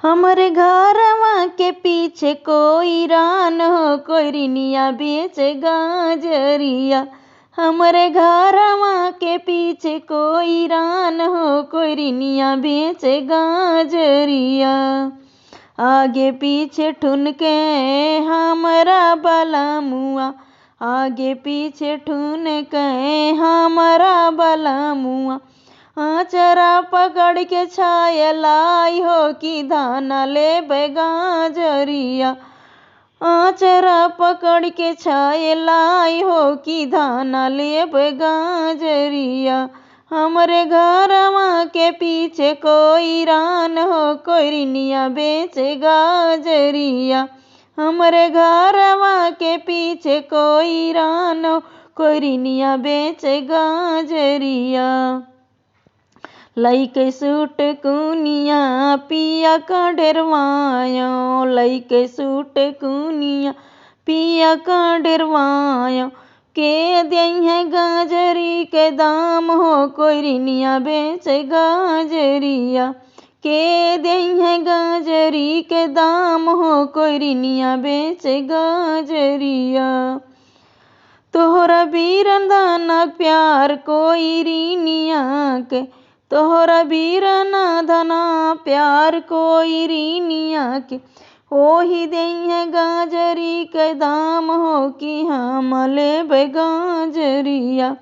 हमरे घरवा के पीछे कोई रान हो, कोई रिनिया बेचे गाजरिया। हमरे घरवा के पीछे कोई रान हो, कोई रिनिया बेचे गाजरिया। आगे पीछे ठुनके हमरा बलमुआ, आगे पीछे ठुनके हमरा बलमुआ। आचरा पकड़ के छाया लाई हो कि धाना लेबे गाजरिया। आचरा पकड़ के छाया लाई हो कि धाना लेबे गाजरिया। हमरे घरवा के पीछे कोई रान हो, कोई रिनिया बेचे गाजरिया। हमरे घरवा के पीछे कोई रान हो, कोई रिनिया बेचे गाजरिया। लइके सूट कुनिया पिया का डेरवायो, लइके सूट कुनिया पिया का डेरवायो। के देइहे गाजरी के दाम हो, कोई रिनिया बेचे गाजरिया। के देइहे गाजरी के दाम हो, कोई रिनिया बेचे गाजरिया। तोहरा बीरंदाना प्यार कोई रिनिया के, तोहरा बीरना धना प्यार कोई रिनिया के। ओही देइहे गाजरी के दाम हो कि हम लेबे गाजरिया।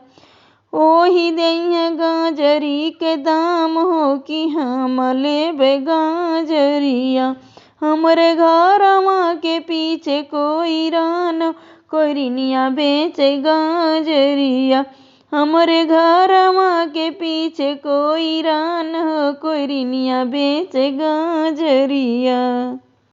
ओही देइहे गाजरी के दाम हो कि हम लेबे गाजरिया। हमरे घरवा के पीछे कोई रान, कोई रिनिया बेचे गाजरिया। हमरे घरवा के पीछे कोई रान हो, कोई रिनिया बेचे गाजरिया।